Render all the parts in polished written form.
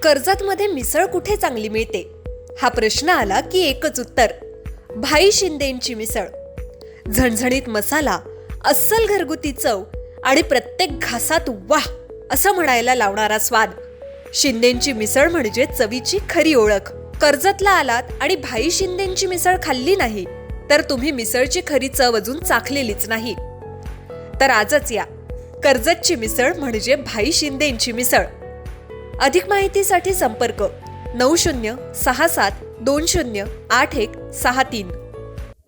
कर्जतमध्ये मिसळ कुठे चांगली मिळते हा प्रश्न आला की एकच उत्तर, भाई शिंदेंची मिसळ. झणझणीत मसाला, अस्सल घरगुती चव आणि प्रत्येक घासात वाह असं म्हणायला लावणारा स्वाद. शिंदेंची मिसळ म्हणजे चवीची खरी ओळख. कर्जतला आलात आणि भाई शिंदेंची मिसळ खाल्ली नाही तर तुम्ही मिसळची खरी चव अजून चाखलेलीच नाही. तर आजच या, कर्जतची मिसळ म्हणजे भाई शिंदेंची मिसळ. अधिक माहितीसाठी संपर्क 9067208163.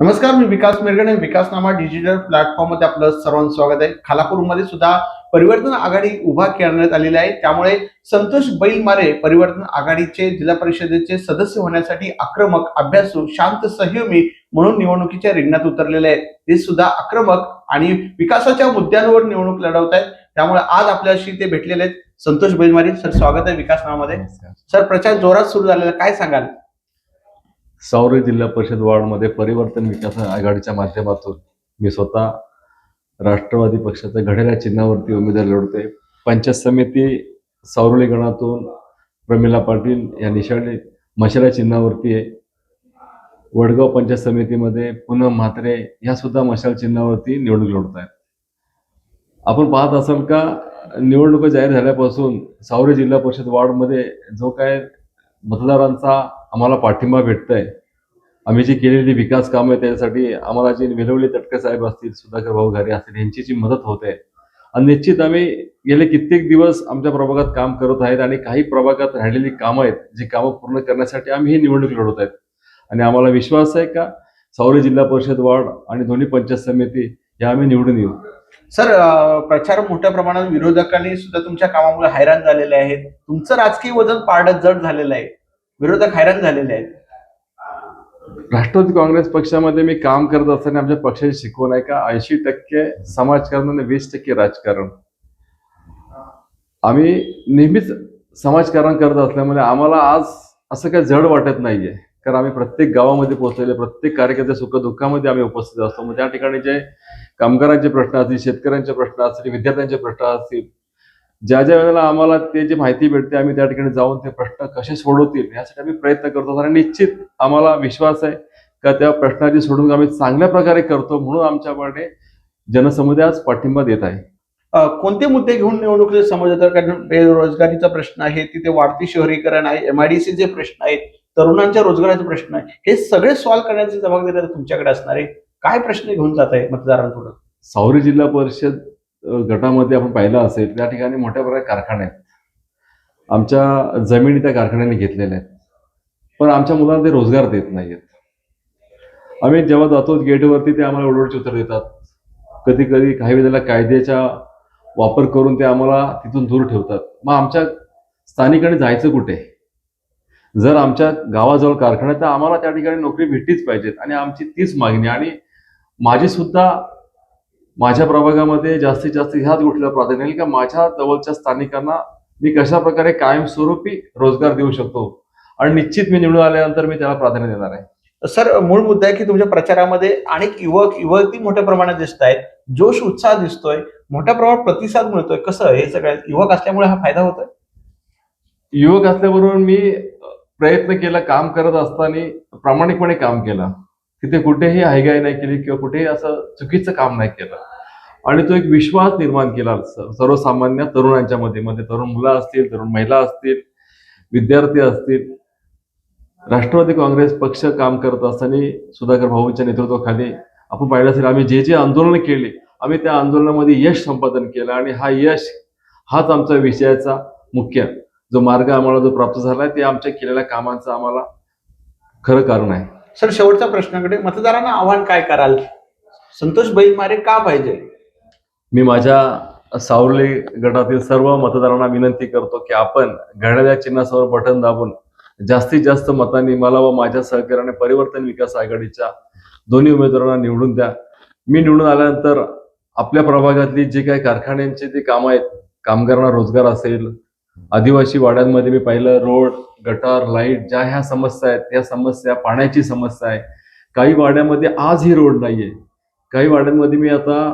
नमस्कार, मी विकास मिरगणे. विकासनामा डिजिटल प्लॅटफॉर्म मध्ये आपलं सर्वांचं स्वागत आहे. खालापूरमध्ये सुद्धा परिवर्तन आघाडी उभा करण्यात आलेली आहे. त्यामुळे संतोष बैलमारे परिवर्तन आघाडीचे जिल्हा परिषदेचे सदस्य होण्यासाठी आक्रमक, अभ्यासू, शांत, संयमी म्हणून निवडणुकीच्या रिंगणात उतरलेले आहेत. ते सुद्धा आक्रमक आणि विकासाच्या मुद्द्यांवर निवडणूक लढवत आहेत. त्यामुळे आज आपल्याशी ते भेटलेले आहेत. संतोष बैलमारे सर, स्वागत आहे विकासनामामध्ये. सर, प्रचार जोरात सुरू झालेला, काय सांगाल? सावरी जिल्हा परिषद वॉर्डमध्ये परिवर्तन विकास आघाडीच्या माध्यमातून मी स्वतः राष्ट्रवादी पक्षाच्या घड्याळ्या चिन्हावरती उमेदवारी लढवते. पंचायत समिती सावरली गणातून प्रमिला पाटील या निशाणी मशाला चिन्हावरती आहे. वडगाव पंचायत समितीमध्ये पूनम म्हात्रे ह्या सुद्धा मशाल चिन्हावरती निवडणूक लढवत आहेत. आपण पाहत असाल का, निवडणुका जाहीर झाल्यापासून सावरी जिल्हा परिषद वॉर्डमध्ये जो काय मतदारांचा आम्हाला पाठिंबा भेटतोय, आम्ही जी केलेली विकास कामं आहे त्यासाठी आम्हाला जे विलवले तटके साहेब असतील, सुधाकर भाऊ घारे असतील, यांची जी मदत होते आणि निश्चित आम्ही गेले कित्येक दिवस आमच्या प्रभागात काम करत आहेत आणि काही प्रभागात राहिलेली कामं आहेत जी कामं पूर्ण करण्यासाठी आम्ही ही निवडणूक लढवत आहेत. आणि आम्हाला विश्वास आहे का सावरी जिल्हा परिषद वॉर्ड आणि दोन्ही पंचायत समिती या आम्ही निवडून येऊ. सर, प्रचार मोठ्या प्रमाणात विरोधकांनी सुद्धा तुमच्या कामामुळे हैराण झालेले आहेत. तुमचं राजकीय वजन पारडत जड झालेलं आहे. विरोधक हैराण झालेले आहेत. राष्ट्रवादी काँग्रेस पक्षामध्ये मी काम करत असताना आमच्या पक्षाची शिकवण आहे का 80% समाजकारण आणि 20% राजकारण. आम्ही नेहमीच समाजकारण करत असल्यामुळे आम्हाला आज असं काही जड वाटत नाहीये, कारण आम्ही प्रत्येक गावामध्ये पोहोचलेले, प्रत्येक कार्यकर्त्या सुखदुःखामध्ये आम्ही उपस्थित असतो. मग त्या ठिकाणी जे कामगारांचे प्रश्न असतील, शेतकऱ्यांचे प्रश्न असतील, विद्यार्थ्यांचे प्रश्न असतील, ज्या ज्या वेळेला आम्हाला ते जे माहिती भेटते आम्ही त्या ठिकाणी जाऊन ते प्रश्न कसे सोडवतील यासाठी आम्ही प्रयत्न करतो. आणि निश्चित आम्हाला विश्वास आहे का त्या प्रश्नाची सोडवणूक आम्ही चांगल्या प्रकारे करतो, म्हणून आमच्याकडे जनसमुदाय आज पाठिंबा देत आहे. कोणते मुद्दे घेऊन निवडणुकीचे समज येतात? कारण बेरोजगारीचा प्रश्न आहे, तिथे वाढती शहरीकरण आहे, MIDC चे प्रश्न आहेत, तरुणांच्या रोजगाराचे प्रश्न आहे, हे सगळे सॉल्व्ह करण्याची जबाबदारी तुमच्याकडे असणार आहे. काय प्रश्न घेऊन जात आहे मतदारांपुढे? सावरी जिल्हा परिषद गटामध्ये आपण पाहिलं असेल त्या ठिकाणी मोठ्या प्रकारे कारखाने आहेत. आमच्या जमिनी त्या कारखान्याने घेतलेल्या आहेत, पण आमच्या मुलांना ते रोजगार देत नाहीयेत. आम्ही जेव्हा जातो गेटवरती ते आम्हाला ओरडची उत्तर देतात. कधी कधी काही वेळेला कायद्याचा वापर करून ते आम्हाला तिथून दूर ठेवतात. मग आमच्या स्थानिकांनी जायचं कुठे? जर आमच्या गावाजवळ कारखाना तर आम्हाला त्या ठिकाणी नोकरी भेटलीच पाहिजेत आणि आमची तीच मागणी. आणि माझी सुद्धा माझ्या प्रभागामध्ये जास्तीत जास्त ह्याच गोष्टीला प्राधान्य आहे का माझ्या जवळच्या स्थानिकांना मी कशा प्रकारे कायमस्वरूपी रोजगार देऊ शकतो, आणि निश्चित मी निवडून आल्यानंतर मी त्याला प्राधान्य देणार आहे. सर, मूळ मुद्दा आहे की तुमच्या प्रचारामध्ये अनेक युवती मोठ्या प्रमाणात दिसत आहेत, जोश उत्साह दिसतोय, मोठ्या प्रमाणात प्रतिसाद मिळतोय. कसं हे सगळ्यात युवक असल्यामुळे हा फायदा होतोय? युवक असल्याबरोबर मी प्रयत्न केला, काम करत असताना प्रामाणिकपणे काम केलं. तिथे कुठेही हायगाई नाही केली किंवा कुठेही असं चुकीचं काम नाही केलं, आणि तो एक विश्वास निर्माण केला सर्वसामान्य तरुणांच्या मध्ये तरुण मुलं असतील, तरुण महिला असतील, विद्यार्थी असतील. राष्ट्रवादी काँग्रेस पक्ष काम करत असताना सुधाकर भाऊंच्या नेतृत्वाखाली आपण पाहिलं असेल आम्ही जे आंदोलन केले, आम्ही त्या आंदोलनामध्ये यश संपादन केलं, आणि हा यश हाच आमचा विषयाचा मुख्य जो मार्ग आम्हाला जो प्राप्त झालाय ते आमच्या केलेल्या कामांचं आम्हाला खरं कारण आहे. सर, शेवटच्या प्रश्नाकडे, मतदारांना आव्हान काय कराल? संतोष बैलमारे का पाहिजे? मी माझ्या सावली गटातील सर्व मतदारांना विनंती करतो की आपण घड्याळ्या चिन्हासमोर बटन दाबून जास्तीत जास्त मतांनी मला व माझ्या सहकार्याने परिवर्तन विकास आघाडीच्या दोन्ही उमेदवारांना निवडून द्या. मी निवडून आल्यानंतर आपल्या प्रभागातली जी काही कारखान्यांची जी कामं आहेत, कामगारांना रोजगार असेल, आदिवासी वाड्यांमध्ये मी पाहिलं रोड, गटार, लाईट, ज्या ह्या समस्या आहेत त्या समस्या, पाण्याची समस्या आहे. काही वाड्यामध्ये आजही रोड नाहीये. काही वाड्यांमध्ये मी आता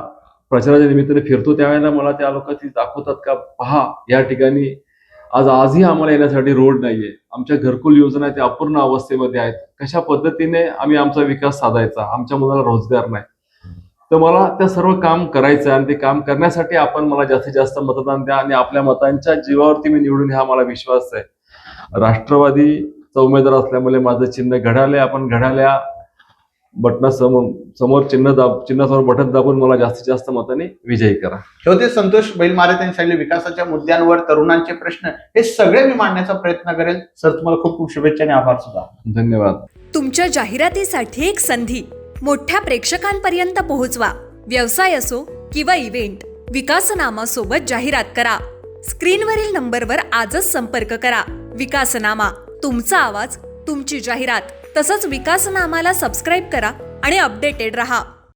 प्रचाराच्या निमित्ताने फिरतो त्यावेळेला मला त्या लोक ती दाखवतात का पहा या ठिकाणी आजही आम्हाला येण्यासाठी रोड नाहीये. आमच्या घरकुल योजना त्या अपूर्ण अवस्थेमध्ये आहेत. कशा पद्धतीने आम्ही आमचा विकास साधायचा, आमच्या मुलाला रोजगार नाही. तर मला त्या सर्व काम करायचं आणि ते काम करण्यासाठी आपण मला जास्तीत जास्त मतदान द्या आणि आपल्या मतांच्या जीवावरती मी निवडून हा मला विश्वास आहे. राष्ट्रवादीचा उमेदवार असल्यामुळे माझं चिन्ह घड्याळ. आपण घड्याळ्या समोर चिन्हासमोर बटन दाबून मला जास्तीत जास्त मताने विजयी करा. होते संतोष बैलमारे त्यांनी सांगितले विकासाच्या मुद्द्यांवर तरुणांचे प्रश्न हे सगळे मी मांडण्याचा प्रयत्न करेल. सर तुम्हाला खूप खूप शुभेच्छा आणि आभार सुद्धा. धन्यवाद. तुमच्या जाहिरातीसाठी एक संधी मोठ्या प्रेक्षकांपर्यंत पोहोचवा. व्यवसाय असो किंवा इव्हेंट, विकासनामा सोबत जाहिरात करा. स्क्रीनवरील नंबरवर आजच संपर्क करा. विकासनामा, तुमचा आवाज, तुमची जाहिरात. तसंच विकासनामाला सबस्क्राईब करा आणि अपडेटेड रहा.